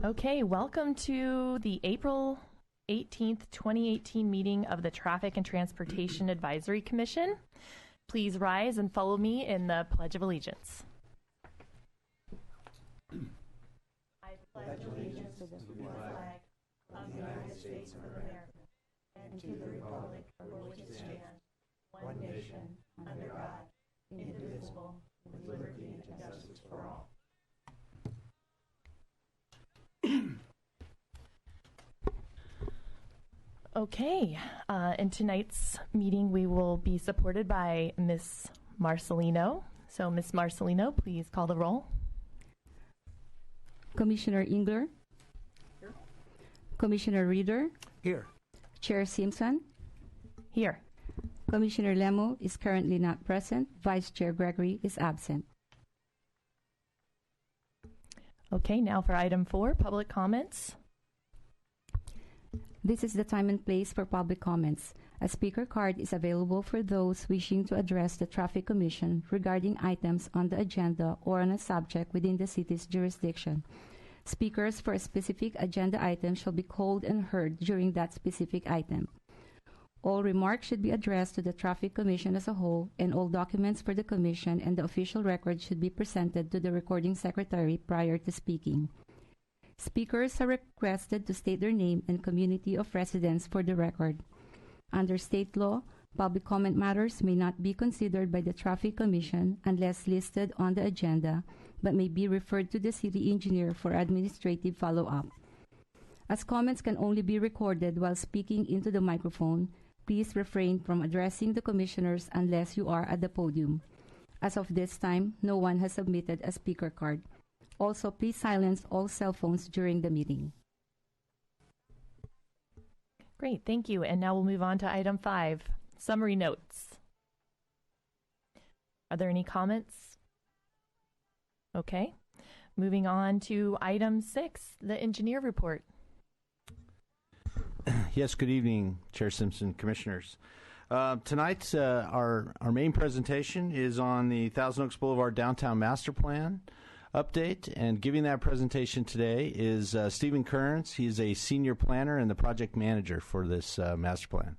Okay, welcome to the April 18th, 2018 meeting of the Traffic and Transportation Advisory Commission. Please rise and follow me in the Pledge of Allegiance. I pledge allegiance to the flag of the United States of America and to the republic for which it stands, one nation, under God, indivisible, with liberty and justice for all. Okay, in tonight's meeting we will be supported by Ms. Marcelino. So Ms. Marcelino, please call the roll. Commissioner Engler. Here. Commissioner Reeder. Here. Chair Simpson. Here. Commissioner Lemo is currently not present. Vice Chair Gregory is absent. Okay, now for item 4, public comments. This is the time and place for public comments. A speaker card is available for those wishing to address the Traffic Commission regarding items on the agenda or on a subject within the city's jurisdiction. Speakers for a specific agenda item shall be called and heard during that specific item. All remarks should be addressed to the Traffic Commission as a whole, and all documents for the Commission and the official record should be presented to the recording secretary prior to speaking. Speakers are requested to state their name and community of residence for the record. Under state law, public comment matters may not be considered by the Traffic Commission unless listed on the agenda, but may be referred to the city engineer for administrative follow-up. As comments can only be recorded while speaking into the microphone, please refrain from addressing the commissioners unless you are at the podium. As of this time, no one has submitted a speaker card. Also, please silence all cell phones during the meeting. Great, thank you. And now we'll move on to item 5, summary notes. Are there any comments? Okay. Moving on to item 6, the engineer report. Yes, good evening, Chair Simpson, Commissioners. Tonight, our main presentation is on the Thousand Oaks Boulevard Downtown Master Plan update, and giving that presentation today is Stephen Kearns. He's a senior planner and the project manager for this master plan.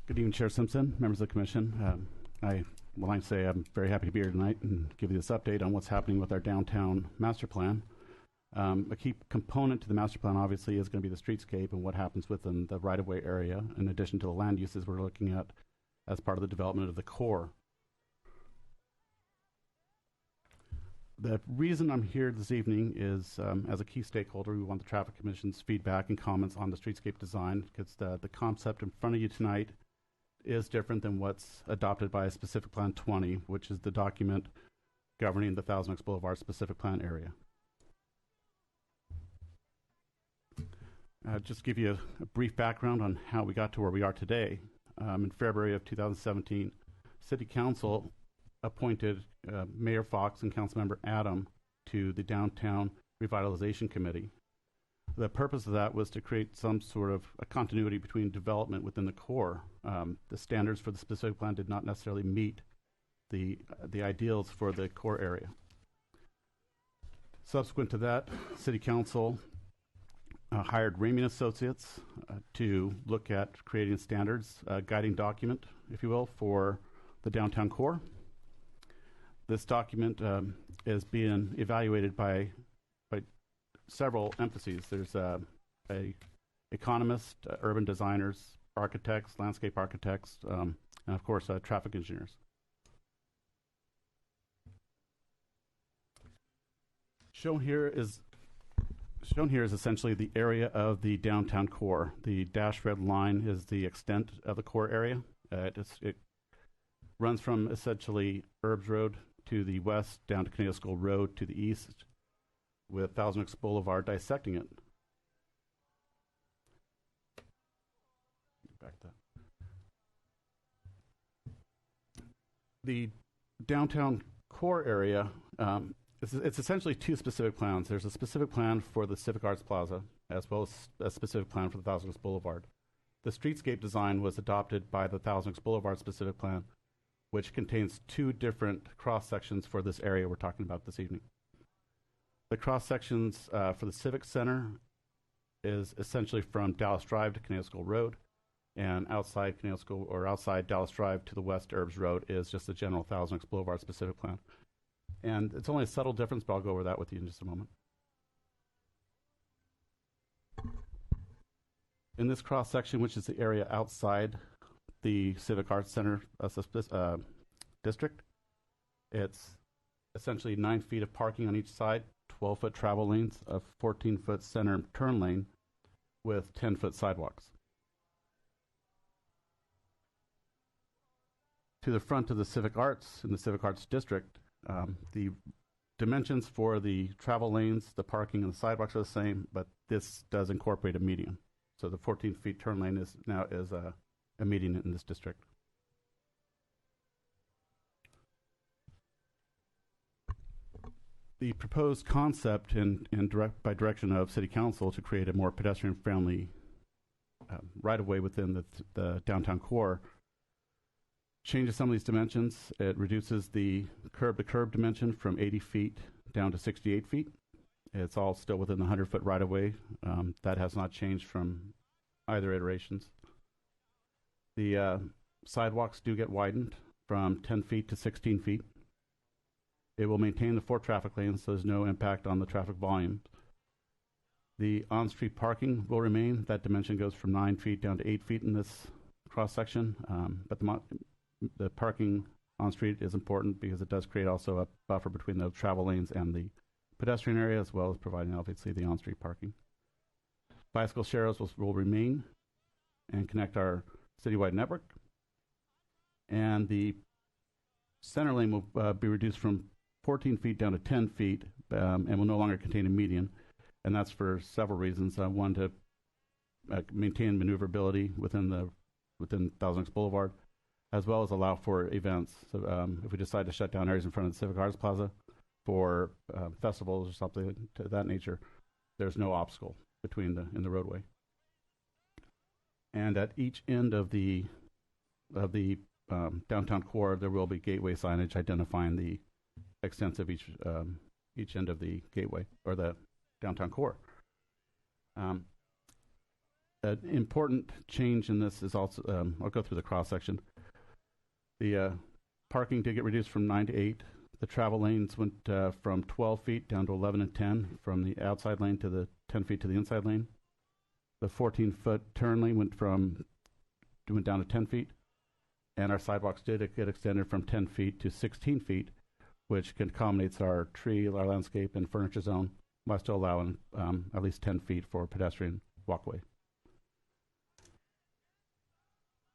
Good evening, Chair Simpson, members of the Commission. I'm very happy to be here tonight and give you this update on what's happening with our downtown master plan. A key component to the master plan, obviously, is going to be the streetscape and what happens within the right-of-way area, in addition to the land uses we're looking at as part of the development of the core. The reason I'm here this evening is, as a key stakeholder, we want the Traffic Commission's feedback and comments on the streetscape design, because the concept in front of you tonight is different than what's adopted by a Specific Plan 20, which is the document governing the Thousand Oaks Boulevard Specific Plan area. Just give you a brief background on how we got to where we are today. In February of 2017, City Council appointed Mayor Fox and Councilmember Adam to the Downtown Revitalization Committee. The purpose of that was to create some sort of a continuity between development within the core. The standards for the specific plan did not necessarily meet the ideals for the core area. Subsequent to that, City Council hired Ramey Associates to look at creating standards, a guiding document, if you will, for the downtown core. This document is being evaluated by several emphases. There's a economist, urban designers, architects, landscape architects, and of course traffic engineers. Shown here is essentially the area of the downtown core. The dashed red line is the extent of the core area. It runs from essentially Herbs Road to the west down to Canadian School Road to the east, with Thousand Oaks Boulevard dissecting it. Back to that. The downtown core area, it's essentially two specific plans. There's a specific plan for the Civic Arts Plaza, as well as a specific plan for the Thousand Oaks Boulevard. The streetscape design was adopted by the Thousand Oaks Boulevard specific plan, which contains two different cross sections for this area we're talking about this evening. The cross sections for the Civic Center is essentially from Dallas Drive to Canal School Road, and outside Canal School or outside Dallas Drive to the west Herbs Road is just the general Thousand Oaks Boulevard specific plan. And it's only a subtle difference, but I'll go over that with you in just a moment. In this cross section, which is the area outside the Civic Arts Center district, it's essentially 9 feet of parking on each side, 12-foot travel lanes, a 14-foot center turn lane with 10-foot sidewalks. To the front of the Civic Arts, in the Civic Arts District, the dimensions for the travel lanes, the parking, and the sidewalks are the same, but this does incorporate a median. So the 14-feet turn lane is now a median in this district. The proposed concept by direction of City Council to create a more pedestrian-friendly right-of-way within the downtown core changes some of these dimensions. It reduces the curb-to-curb dimension from 80 feet down to 68 feet. It's all still within the 100-foot right-of-way. That has not changed from either iterations. The sidewalks do get widened from 10 feet to 16 feet. It will maintain the 4 traffic lanes, so there's no impact on the traffic volume. The on-street parking will remain. That dimension goes from 9 feet down to 8 feet in this cross-section. But the parking on-street is important because it does create also a buffer between the travel lanes and the pedestrian area, as well as providing, obviously, the on-street parking. Bicycle shares will remain and connect our citywide network. And the center lane will be reduced from 14 feet down to 10 feet and will no longer contain a median. And that's for several reasons. One, to maintain maneuverability within Thousand Oaks Boulevard, as well as allow for events. So if we decide to shut down areas in front of the Civic Arts Plaza for festivals or something to that nature, there's no obstacle in the roadway. And at each end of the downtown core, there will be gateway signage identifying the extent of each end of the gateway or the downtown core. An important change in this is also, I'll go through the cross section. The parking did get reduced from 9 to 8. The travel lanes went from 12 feet down to 11 and 10, from the outside lane to the 10 feet to the inside lane. The 14-foot turn lane went down to 10 feet, and our sidewalks did get extended from 10 feet to 16 feet, which accommodates our tree, our landscape, and furniture zone, while still allowing at least 10 feet for pedestrian walkway.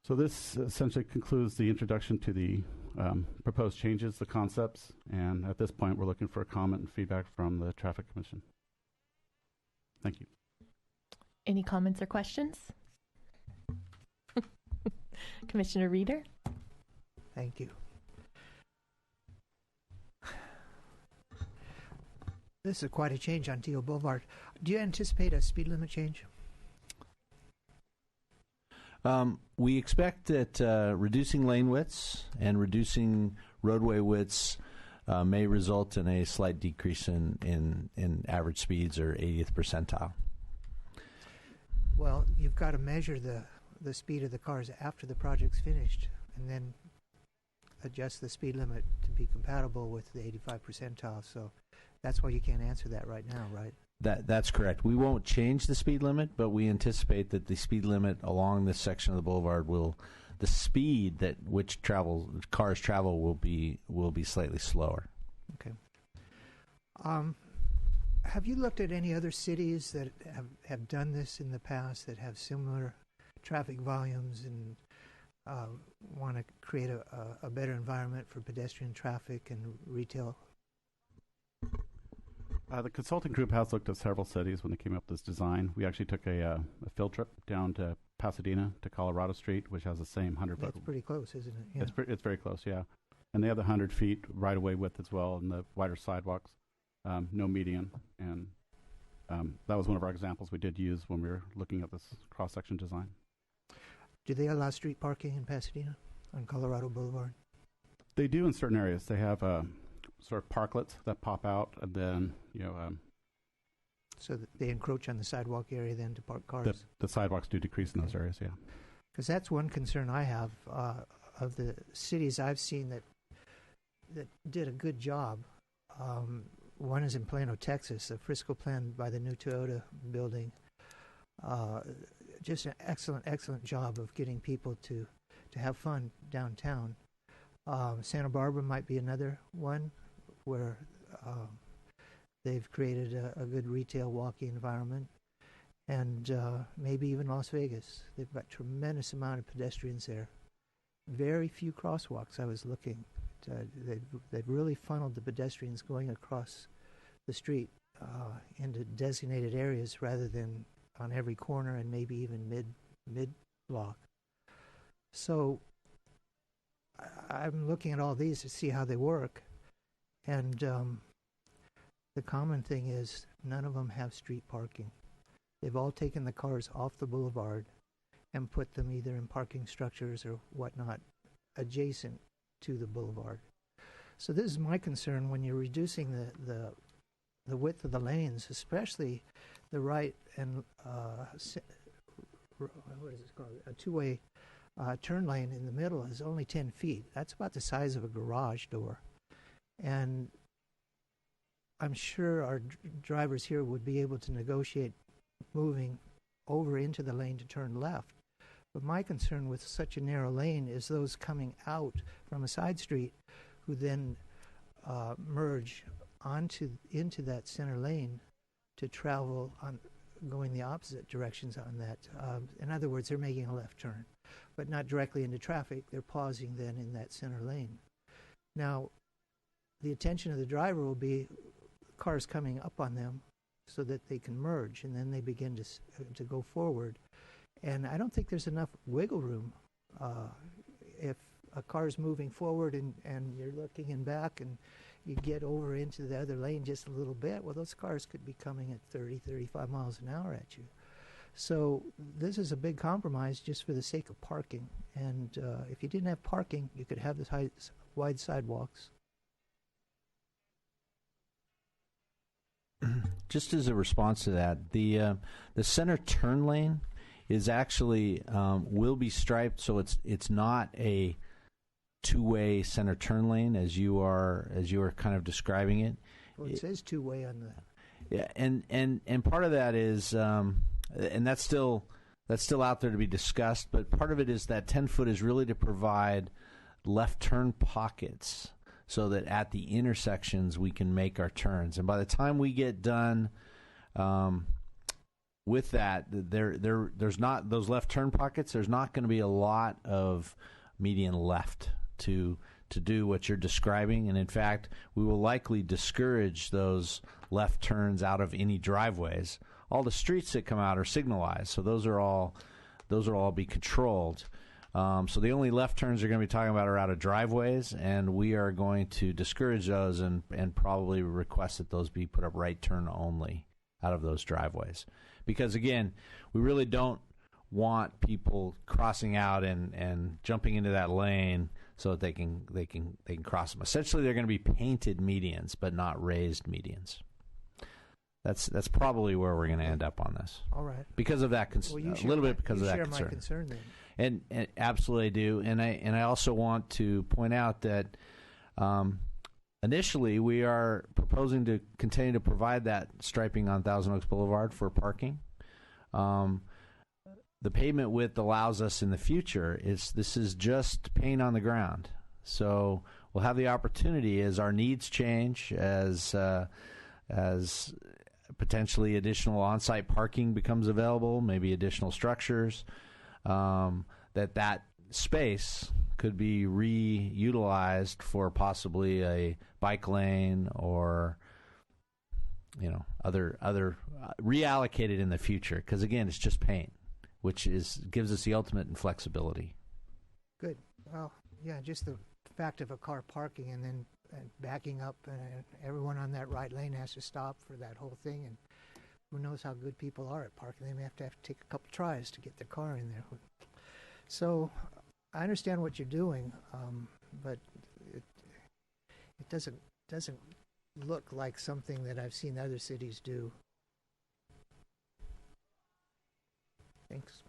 So this essentially concludes the introduction to the proposed changes, the concepts, and at this point we're looking for a comment and feedback from the Traffic Commission. Thank you. Any comments or questions? Commissioner Reeder? Thank you. This is quite a change on Teal Boulevard. Do you anticipate a speed limit change? We expect that reducing lane widths and reducing roadway widths may result in a slight decrease in average speeds or 80th percentile. Well, you've got to measure the speed of the cars after the project's finished and then adjust the speed limit to be compatible with the 85 percentile. So that's why you can't answer that right now, right? That's correct. We won't change the speed limit, but we anticipate that the speed limit along this section of the boulevard the speed that which cars travel will be slightly slower. Okay. Have you looked at any other cities that have done this in the past that have similar traffic volumes and want to create a better environment for pedestrian traffic and retail? The consulting group has looked at several cities when they came up with this design. We actually took a field trip down to Pasadena to Colorado Street, which has the same 100-foot. That's pretty close, isn't it? Yeah. It's very close, yeah. And they have the 100 feet right-of-way width as well, and the wider sidewalks, no median. And that was one of our examples we did use when we were looking at this cross-section design. Do they allow street parking in Pasadena on Colorado Boulevard? They do in certain areas. They have sort of parklets that pop out, and then So that they encroach on the sidewalk area then to park cars. the sidewalks do decrease in those areas. Yeah. Because that's one concern I have of the cities I've seen that did a good job. One is in Plano, Texas, a Frisco plan by the new Toyota building. Just an excellent job of getting people to have fun downtown. Santa Barbara might be another one where they've created a good retail walking environment. And maybe even Las Vegas. They've got tremendous amount of pedestrians there. Very few crosswalks. I was looking. They've really funneled the pedestrians going across the street into designated areas rather than on every corner and maybe even mid block. So I'm looking at all these to see how they work, and the common thing is none of them have street parking. They've all taken the cars off the boulevard and put them either in parking structures or whatnot adjacent to the boulevard. So this is my concern when you're reducing the width of the lanes, especially the right and what is it called? A two-way turn lane in the middle is only 10 feet. That's about the size of a garage door. And I'm sure our drivers here would be able to negotiate moving over into the lane to turn left. But my concern with such a narrow lane is those coming out from a side street who then merge into that center lane to travel going the opposite directions on that. In other words, they're making a left turn, but not directly into traffic. They're pausing then in that center lane. Now, the attention of the driver will be cars coming up on them so that they can merge, and then they begin to go forward. And I don't think there's enough wiggle room. If a car's moving forward and you're looking in back and you get over into the other lane just a little bit, well, those cars could be coming at 30, 35 miles an hour at you. So this is a big compromise just for the sake of parking. And if you didn't have parking, you could have the wide sidewalks. Just as a response to that, the center turn lane is actually will be striped, so it's not a two-way center turn lane as you are kind of describing it. Well, it says two-way on the. Yeah, and part of that is, and that's still out there to be discussed. But part of it is that 10-foot is really to provide left turn pockets, so that at the intersections we can make our turns. And by the time we get done with that, there's not those left turn pockets. There's not going to be a lot of median left to do what you're describing. And in fact, we will likely discourage those left turns out of any driveways. All the streets that come out are signalized, so those are all be controlled. So the only left turns you're going to be talking about are out of driveways, and we are going to discourage those and probably request that those be put up right turn only out of those driveways. Because again, we really don't want people crossing out and jumping into that lane so that they can cross them. Essentially, they're going to be painted medians, but not raised medians. That's probably where we're going to end up on this. All right. Because of that concern, a little bit because of that concern. You share my concern then. And absolutely I do. And I also want to point out that initially we are proposing to continue to provide that striping on Thousand Oaks Boulevard for parking. The pavement width allows us in the future. This is just paint on the ground. So we'll have the opportunity as our needs change, as potentially additional on-site parking becomes available, maybe additional structures, that space could be reutilized for possibly a bike lane or other reallocated in the future. Because again, it's just paint, which gives us the ultimate in flexibility. Good. Well, yeah, just the fact of a car parking and then backing up, and everyone on that right lane has to stop for that whole thing. And who knows how good people are at parking? They may have to take a couple tries to get their car in there. So I understand what you're doing, but doesn't look like something that I've seen other cities do. Thanks.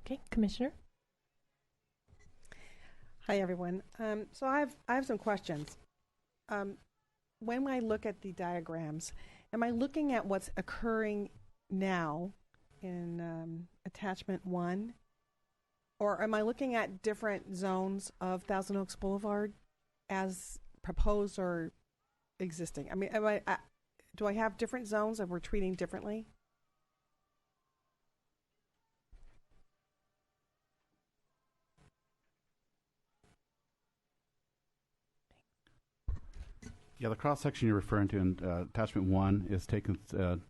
Okay, Commissioner. Hi, everyone. So I have some questions. When I look at the diagrams, am I looking at what's occurring now in attachment 1? Or am I looking at different zones of Thousand Oaks Boulevard as proposed or existing? I mean, do I have different zones that we're treating differently? Yeah, the cross-section you're referring to in attachment 1 is taken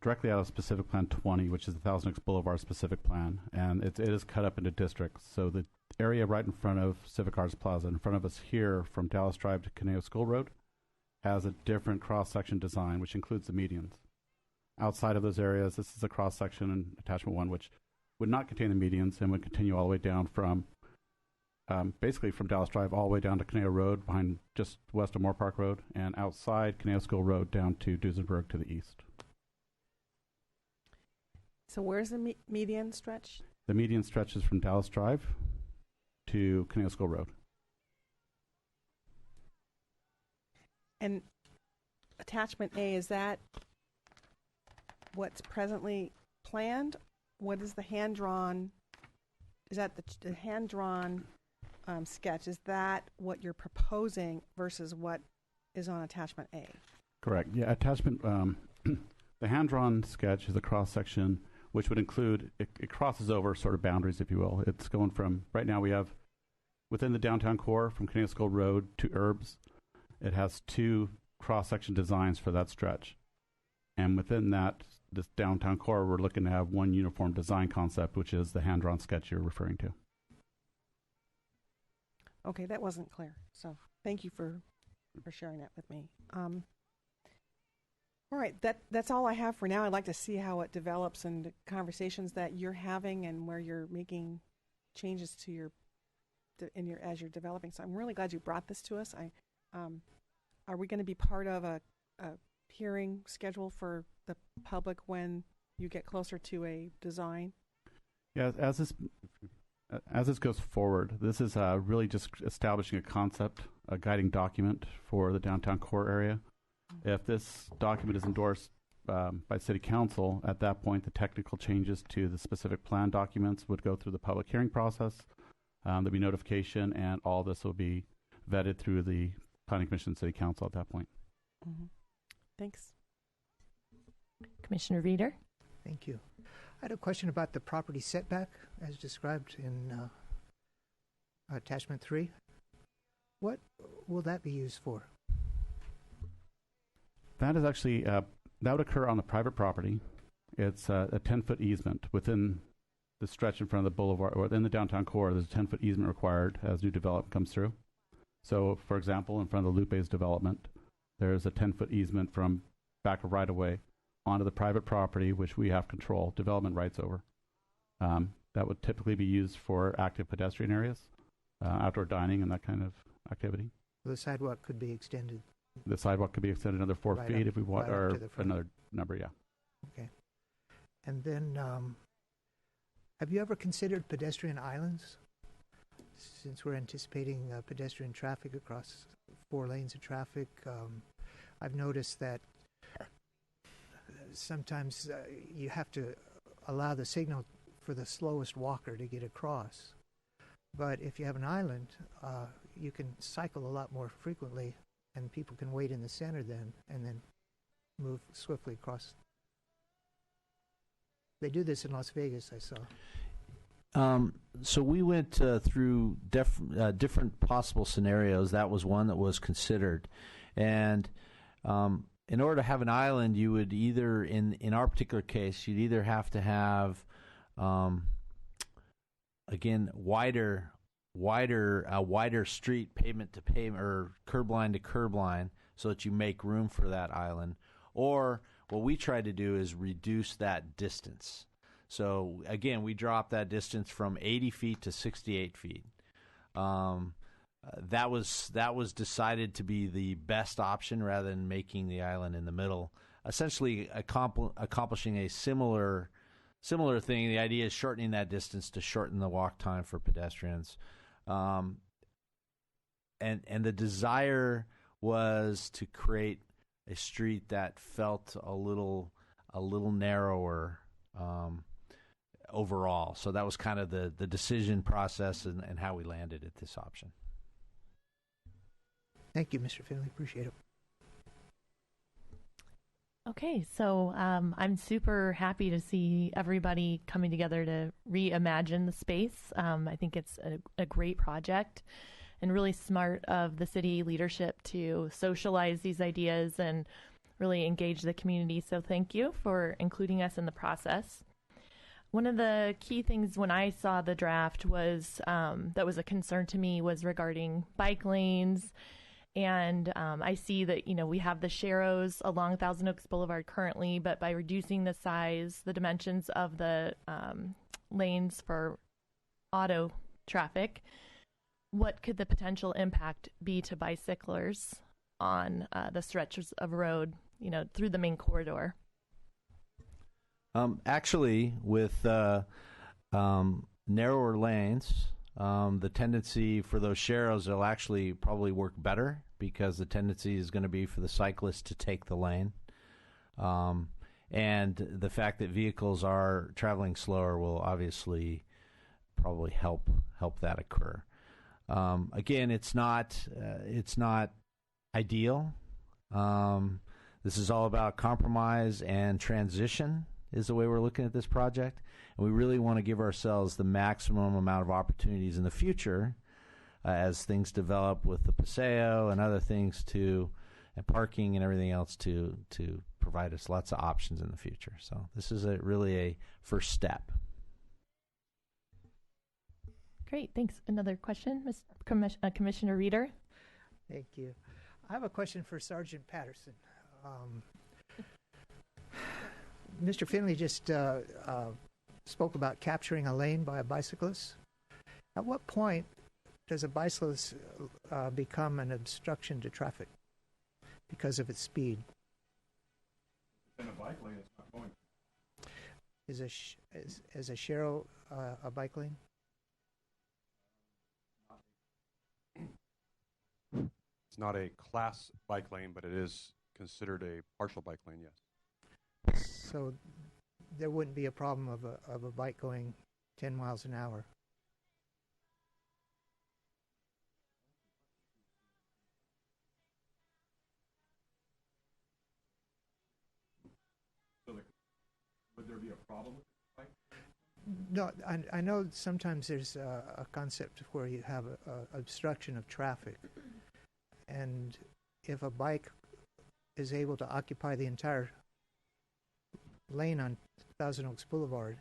directly out of specific plan 20, which is the Thousand Oaks Boulevard specific plan, and it is cut up into districts. So the area right in front of Civic Arts Plaza, in front of us here from Dallas Drive to Caneo School Road, has a different cross-section design, which includes the medians. Outside of those areas, this is a cross-section in attachment 1, which would not contain the medians and would continue all the way down from basically from Dallas Drive all the way down to Caneo Road, behind just west of Moore Park Road, and outside Caneo School Road down to Duesenberg to the east. So where's the median stretch? The median stretches from Dallas Drive to Caneo School Road. And attachment A, is that what's presently planned? What is the hand-drawn? Is that the hand-drawn sketch? Is that what you're proposing versus what is on attachment A? Correct. Yeah, attachment, the hand-drawn sketch is a cross-section which would include, it crosses over sort of boundaries, if you will. It's going from, right now we have, within the downtown core, from Caneo School Road to Herbs, it has 2 cross-section designs for that stretch. And within that, this downtown core, we're looking to have one uniform design concept, which is the hand-drawn sketch you're referring to. Okay, that wasn't clear. So thank you for sharing that with me. All right, that's all I have for now. I'd like to see how it develops and the conversations that you're having and where you're making changes to your as you're developing. So I'm really glad you brought this to us. Are we going to be part of a hearing schedule for the public when you get closer to a design? Yeah, as this goes forward, this is really just establishing a concept, a guiding document for the downtown core area. If this document is endorsed by City Council, at that point, the technical changes to the specific plan documents would go through the public hearing process. There'll be notification, and all this will be vetted through the Planning Commission and City Council at that point. Mm-hmm. Thanks. Commissioner Reeder. Thank you. I had a question about the property setback as described in attachment 3. What will that be used for? That is actually, that would occur on the private property. It's a 10-foot easement within the stretch in front of the boulevard, or in the downtown core. There's a 10-foot easement required as new development comes through. So, for example, in front of the Lupe's development, there's a 10-foot easement from back of right-of-way onto the private property, which we have control, development rights over. That would typically be used for active pedestrian areas, outdoor dining, and that kind of activity. The sidewalk could be extended. The sidewalk could be extended another 4 Right feet up- if we want, right up or to the front. another number, yeah. Okay. And then, have you ever considered pedestrian islands? Since we're anticipating pedestrian traffic across 4 lanes of traffic, I've noticed that sometimes you have to allow the signal for the slowest walker to get across. But if you have an island, you can cycle a lot more frequently, and people can wait in the center then, and then move swiftly across. They do this in Las Vegas, I saw. So we went through different possible scenarios. That was one that was considered. And in order to have an island, you would either, in our particular case, you'd either have to have, again, wider street, pavement to pavement, or curb line to curb line, so that you make room for that island. Or what we try to do is reduce that distance. So again, we drop that distance from 80 feet to 68 feet. that was decided to be the best option rather than making the island in the middle, essentially accomplishing a similar thing. The idea is shortening that distance to shorten the walk time for pedestrians, and the desire was to create a street that felt a little narrower overall. So that was kind of the decision process and how we landed at this option. Thank you, Mr. Finley. Appreciate it. Okay, so I'm super happy to see everybody coming together to reimagine the space. I think it's a great project and really smart of the city leadership to socialize these ideas and really engage the community. So thank you for including us in the process. One of the key things when I saw the draft was that was a concern to me was regarding bike lanes. And I see that, we have the sharrows along Thousand Oaks Boulevard currently, but by reducing the size, the dimensions of the lanes for auto traffic, what could the potential impact be to bicyclers on the stretches of road, through the main corridor? Actually, with narrower lanes, the tendency for those sharrows will actually probably work better because the tendency is going to be for the cyclist to take the lane. And the fact that vehicles are traveling slower will obviously probably help that occur. Again, it's not ideal. This is all about compromise and transition is the way we're looking at this project. And we really want to give ourselves the maximum amount of opportunities in the future as things develop with the Paseo and other things and parking and everything else to provide us lots of options in the future. So this is really a first step. Great, thanks. Another question, Commissioner Reeder? Thank you. I have a question for Sergeant Patterson. Mr. Finley just spoke about capturing a lane by a bicyclist. At what point does a bicyclist become an obstruction to traffic because of its speed? In a bike lane, it's not going. Is a sharrow a bike lane? It's not a class bike lane, but it is considered a partial bike lane, yes. So there wouldn't be a problem of a bike going 10 miles an hour. So would there be a problem with the bike? No, I know sometimes there's a concept where you have a obstruction of traffic, and if a bike is able to occupy the entire lane on Thousand Oaks Boulevard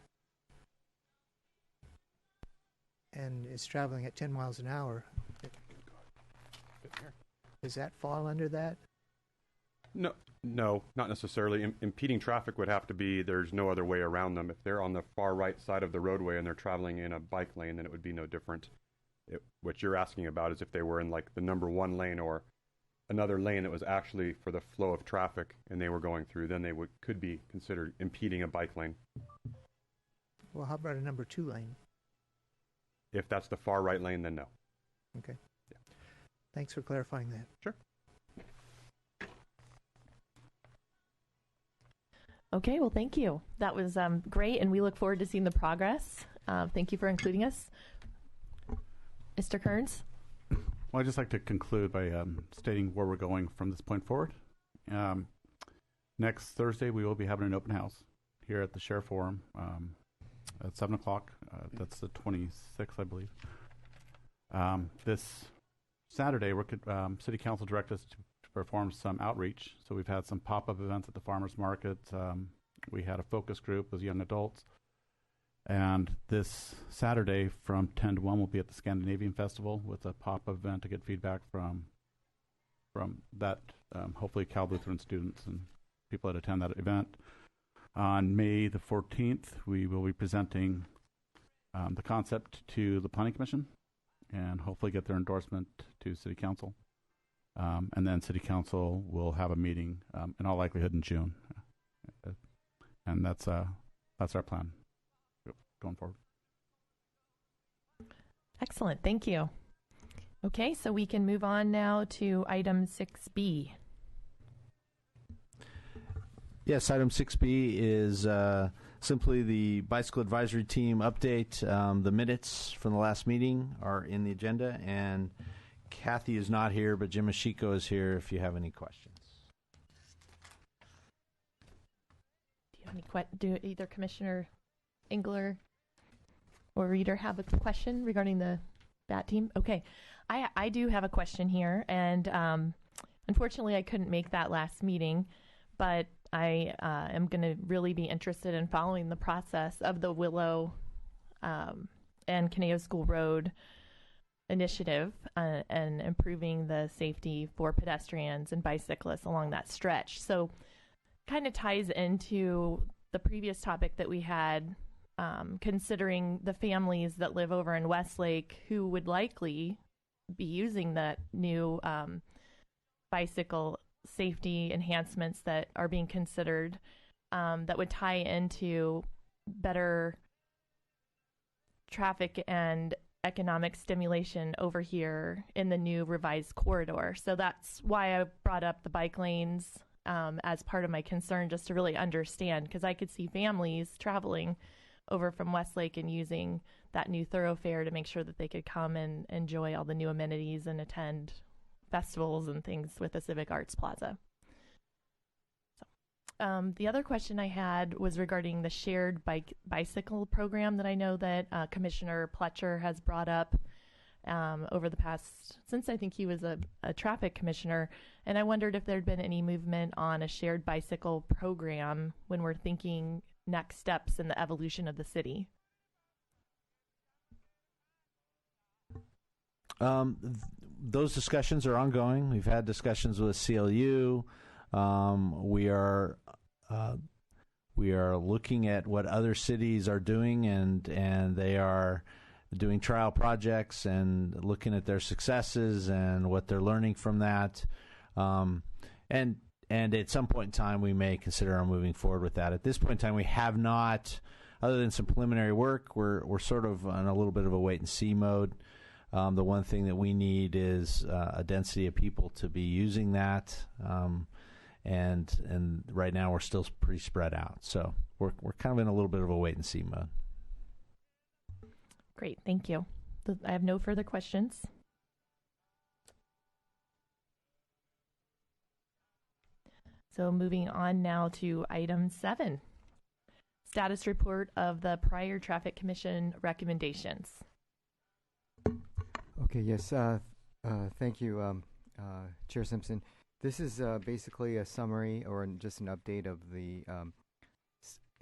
and is traveling at 10 miles an hour, does that fall under that? No, not necessarily. Impeding traffic would have to be there's no other way around them. If they're on the far right side of the roadway and they're traveling in a bike lane, then it would be no different. What you're asking about is if they were in like the number one lane or another lane that was actually for the flow of traffic and they were going through, then they could be considered impeding a bike lane. Well, how about a number two lane? If that's the far right lane, then no. Okay. Yeah. Thanks for clarifying that. Sure. Okay, well, thank you. That was great, and we look forward to seeing the progress. Thank you for including us. Mr. Kearns? Well, I'd just like to conclude by stating where we're going from this point forward. Next Thursday, we will be having an open house here at the Share Forum at 7 o'clock. That's the 26th, I believe. This Saturday, City Council directed us to perform some outreach. So we've had some pop-up events at the farmers market. We had a focus group with young adults. And this Saturday from 10 to 1, we'll be at the Scandinavian Festival with a pop-up event to get feedback from that, hopefully Cal Lutheran students and people that attend that event. On May the 14th, we will be presenting the concept to the Planning Commission and hopefully get their endorsement to City Council. And then City Council will have a meeting in all likelihood in June. And that's our plan going forward. Excellent. Thank you. Okay, so we can move on now to item 6B. Yes, item 6B is simply the bicycle advisory team update. The minutes from the last meeting are in the agenda, and Kathy is not here, but Jim Ashiko is here if you have any questions. Do you have any do either Commissioner Engler or Reader have a question regarding the BAT team? Okay, I do have a question here, and unfortunately I couldn't make that last meeting, but I am going to really be interested in following the process of the Willow and Caneo School Road initiative and improving the safety for pedestrians and bicyclists along that stretch. So kind of ties into the previous topic that we had, considering the families that live over in Westlake who would likely be using that new bicycle safety enhancements that are being considered, that would tie into better traffic and economic stimulation over here in the new revised corridor. So that's why I brought up the bike lanes as part of my concern, just to really understand, because I could see families traveling over from Westlake and using that new thoroughfare to make sure that they could come and enjoy all the new amenities and attend festivals and things with the Civic Arts Plaza. So, the other question I had was regarding the shared bicycle program that I know that Commissioner Pletcher has brought up over the past, since I think he was a traffic commissioner, and I wondered if there'd been any movement on a shared bicycle program when we're thinking next steps in the evolution of the city. Those discussions are ongoing. We've had discussions with CLU. We are looking at what other cities are doing, and they are doing trial projects and looking at their successes and what they're learning from that. And at some point in time, we may consider moving forward with that. At this point in time, we have not, other than some preliminary work. We're sort of on a little bit of a wait and see mode. The one thing that we need is a density of people to be using that, and right now we're still pretty spread out. So we're kind of in a little bit of a wait and see mode. Great, thank you. I have no further questions. So moving on now to item 7, status report of the prior Traffic Commission recommendations. Okay, yes, thank you, Chair Simpson. This is basically a summary or just an update of the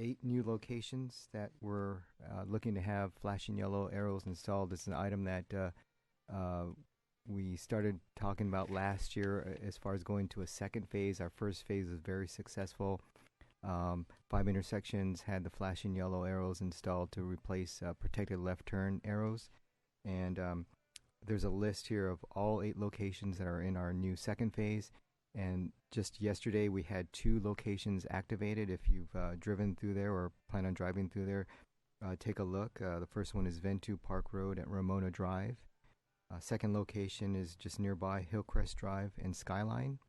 8 new locations that we're looking to have flashing yellow arrows installed. This is an item that we started talking about last year as far as going to a second phase. Our first phase was very successful. 5 intersections had the flashing yellow arrows installed to replace protected left turn arrows. And there's a list here of all 8 locations that are in our new second phase. And just yesterday we had 2 locations activated. If you've driven through there or plan on driving through there, take a look. The first one is Ventu Park Road at Ramona Drive. Second location is just nearby Hillcrest Drive and Skyline.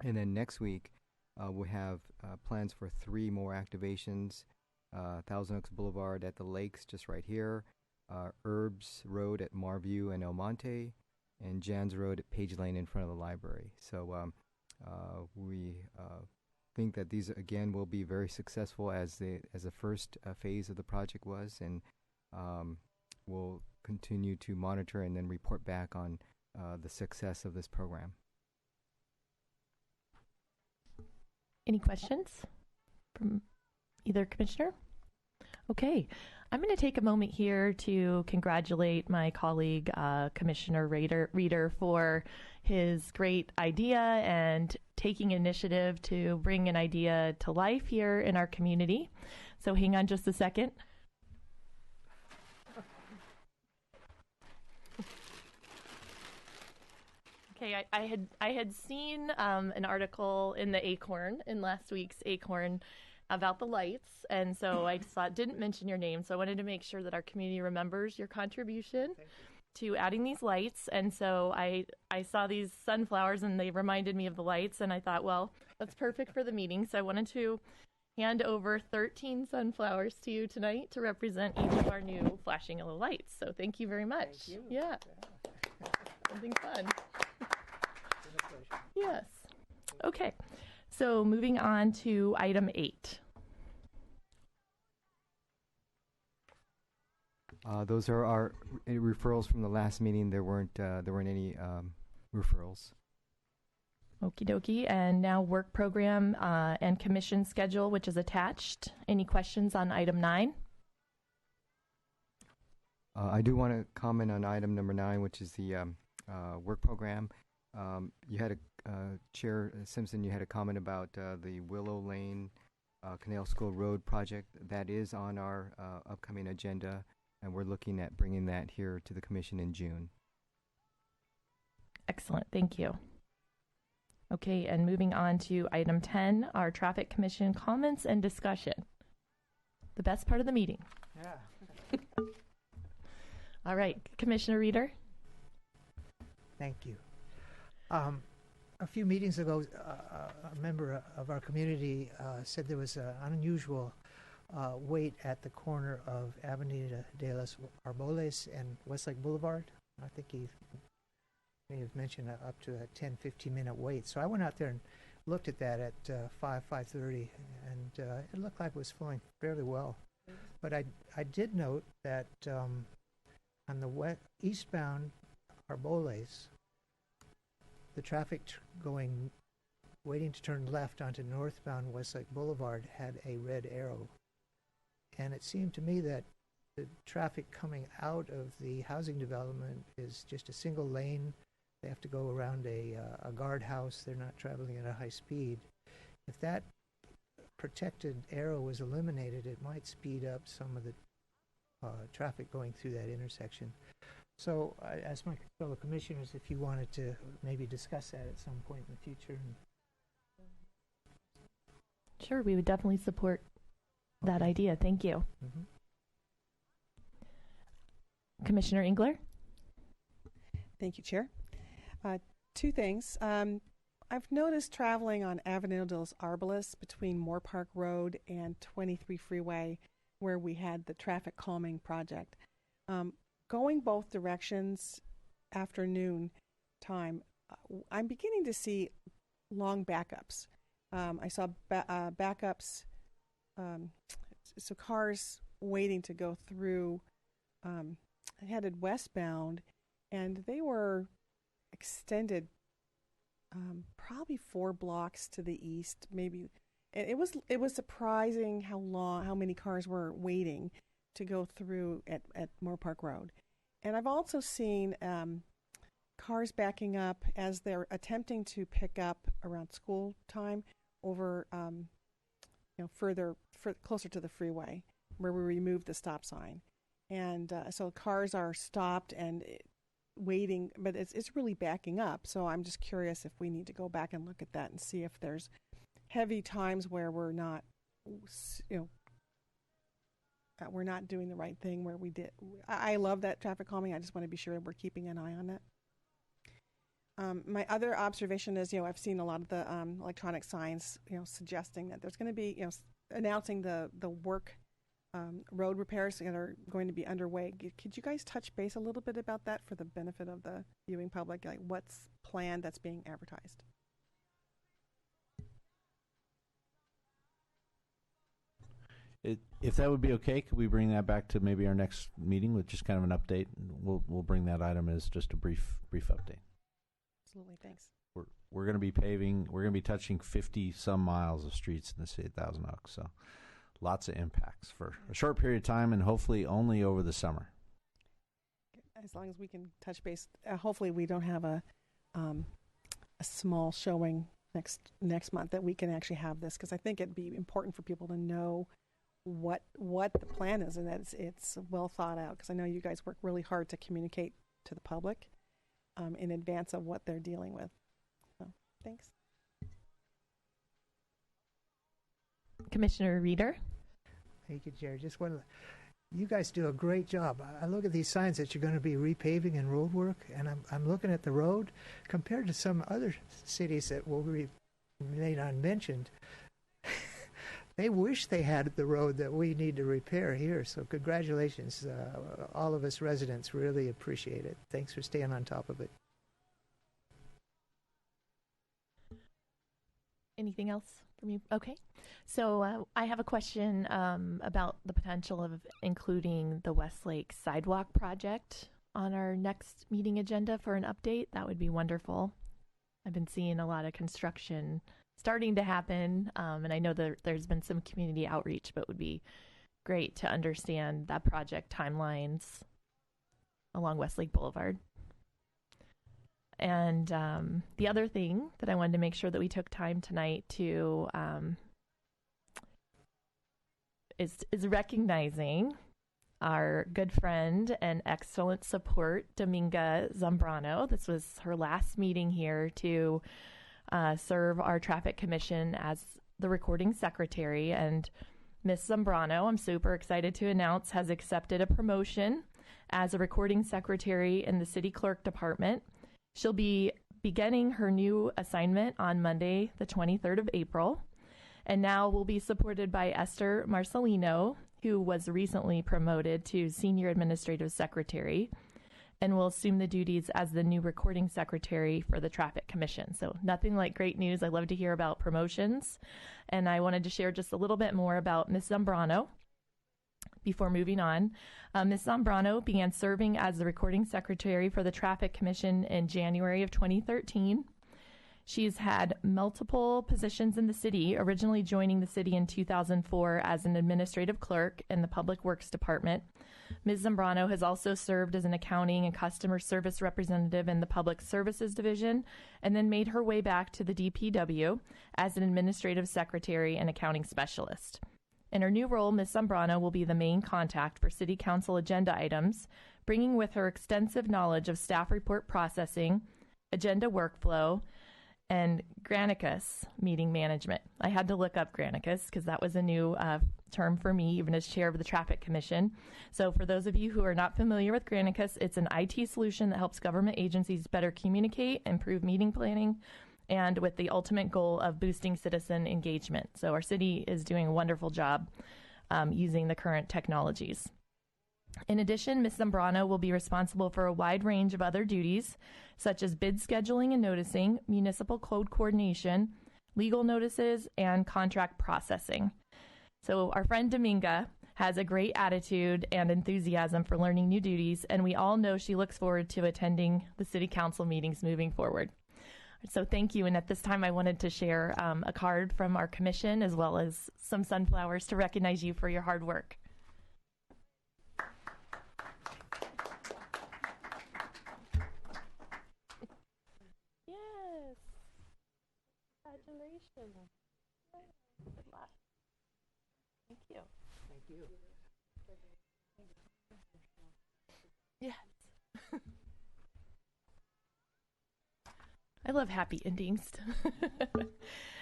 And then next week we'll have plans for 3 more activations. Thousand Oaks Boulevard at the lakes just right here. Herbs Road at Marview and El Monte, and Jan's Road at Page Lane in front of the library. So we think that these again will be very successful as the first phase of the project was, and we'll continue to monitor and then report back on the success of this program. Any questions from either commissioner? Okay, I'm going to take a moment here to congratulate my colleague, Commissioner Reader, for his great idea and taking initiative to bring an idea to life here in our community. So hang on just a second. Okay, I had seen an article in the Acorn, in last week's Acorn, about the lights, and so I just thought, didn't mention your name, so I wanted to make sure that our community remembers your contribution to adding these lights. And so I saw these sunflowers, and they reminded me of the lights, and I thought, well, that's perfect for the meeting. So I wanted to hand over 13 sunflowers to you tonight to represent each of our new flashing yellow lights. So thank you very much. Thank you. Yeah. Something fun. Yes. Okay. So moving on to item 8. Those are our referrals from the last meeting. There weren't any referrals. Okie dokie. And now work program and commission schedule, which is attached. Any questions on item 9? I do want to comment on item number 9, which is the work program. You had Chair Simpson, you had a comment about the Willow Lane Canal School Road project. That is on our upcoming agenda, and we're looking at bringing that here to the commission in June. Excellent. Thank you. Okay, and moving on to item 10, our Traffic Commission comments and discussion. The best part of the meeting. Yeah. All right, Commissioner Reeder. Thank you. A few meetings ago, a member of our community said there was an unusual wait at the corner of Avenida de los Arboles and Westlake Boulevard. I think he may have mentioned up to a 10-15 minute wait. So I went out there and looked at that at 5:30, and it looked like it was flowing fairly well. But I did note that on the eastbound Arboles, the traffic waiting to turn left onto northbound Westlake Boulevard had a red arrow. And it seemed to me that the traffic coming out of the housing development is just a single lane. They have to go around a guardhouse. They're not traveling at a high speed. If that protected arrow was eliminated, it might speed up some of the traffic going through that intersection. So I asked my fellow commissioners if you wanted to maybe discuss that at some point in the future. Sure, we would definitely support that idea. Thank you. Mm-hmm. Commissioner Engler? Thank you, Chair. 2 things. I've noticed traveling on Avenida de los Arboles between Moore Park Road and 23 Freeway, where we had the traffic calming project. Going both directions afternoon time, I'm beginning to see long backups. I saw backups, so cars waiting to go through headed westbound, and they were extended probably 4 blocks to the east, maybe. It was surprising how many cars were waiting to go through at Moore Park Road. And I've also seen cars backing up as they're attempting to pick up around school time over, closer to the freeway where we removed the stop sign. And so cars are stopped and waiting, but it's really backing up. So I'm just curious if we need to go back and look at that and see if there's heavy times where we're not, we're not doing the right thing where we did. I love that traffic calming. I just want to be sure we're keeping an eye on that. My other observation is, I've seen a lot of the electronic signs, suggesting that there's going to be, announcing the work road repairs that are going to be underway. Could you guys touch base a little bit about that for the benefit of the viewing public? Like what's planned that's being advertised? If that would be okay, could we bring that back to maybe our next meeting with just kind of an update? We'll bring that item as just a brief update. Absolutely, thanks. We're going to be paving. We're going to be touching 50 some miles of streets in the city of Thousand Oaks. So lots of impacts for a short period of time, and hopefully only over the summer. As long as we can touch base, hopefully we don't have a small showing next month, that we can actually have this, because I think it'd be important for people to know what the plan is, and that it's well thought out, because I know you guys work really hard to communicate to the public. in advance of what they're dealing with. So, thanks. Commissioner Reeder. Thank you, Jerry. Just one. You guys do a great job. I look at these signs that you're going to be repaving and road work, and I'm looking at the road compared to some other cities that will remain unmentioned. They wish they had the road that we need to repair here. So congratulations. All of us residents really appreciate it. Thanks for staying on top of it. Anything else from you? Okay. So I have a question about the potential of including the Westlake Sidewalk project on our next meeting agenda for an update. That would be wonderful. I've been seeing a lot of construction starting to happen, and I know there's been some community outreach, but it would be great to understand that project timelines along Westlake Boulevard. And the other thing that I wanted to make sure that we took time tonight to is recognizing our good friend and excellent support, Dominga Zambrano. This was her last meeting here to serve our traffic commission as the recording secretary. And Miss Zambrano, I'm super excited to announce, has accepted a promotion as a recording secretary in the city clerk department. She'll be beginning her new assignment on Monday, the 23rd of April, and now will be supported by Esther Marcelino, who was recently promoted to Senior Administrative Secretary and will assume the duties as the new recording secretary for the Traffic Commission. So nothing like great news. I love to hear about promotions, and I wanted to share just a little bit more about Ms. Zambrano before moving on. Ms. Zambrano began serving as the recording secretary for the Traffic Commission in January of 2013. She's had multiple positions in the city, originally joining the city in 2004 as an administrative clerk in the Public Works Department. Ms. Zambrano has also served as an accounting and customer service representative in the Public Services Division, and then made her way back to the DPW as an administrative secretary and accounting specialist. In her new role, Ms. Zambrano will be the main contact for City Council agenda items, bringing with her extensive knowledge of staff report processing, agenda workflow, and Granicus meeting management. I had to look up Granicus because that was a new term for me, even as chair of the Traffic Commission. So for those of you who are not familiar with Granicus, it's an IT solution that helps government agencies better communicate, improve meeting planning, and with the ultimate goal of boosting citizen engagement. So our city is doing a wonderful job using the current technologies. In addition, Ms. Zambrano will be responsible for a wide range of other duties, such as bid scheduling and noticing, municipal code coordination, legal notices, and contract processing. So our friend Dominga has a great attitude and enthusiasm for learning new duties, and we all know she looks forward to attending the City Council meetings moving forward. So thank you, and at this time I wanted to share a card from our commission as well as some sunflowers to recognize you for your hard work. Yes. Congratulations. Good luck. Thank you. Thank you. Yes. I love happy endings.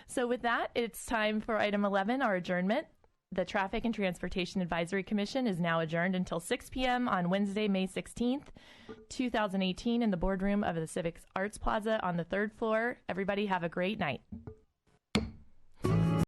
So with that, it's time for item 11, our adjournment. The Traffic and Transportation Advisory Commission is now adjourned until 6 p.m. on Wednesday, May 16th, 2018 in the boardroom of the Civic Arts Plaza on the 3rd floor. Everybody have a great night.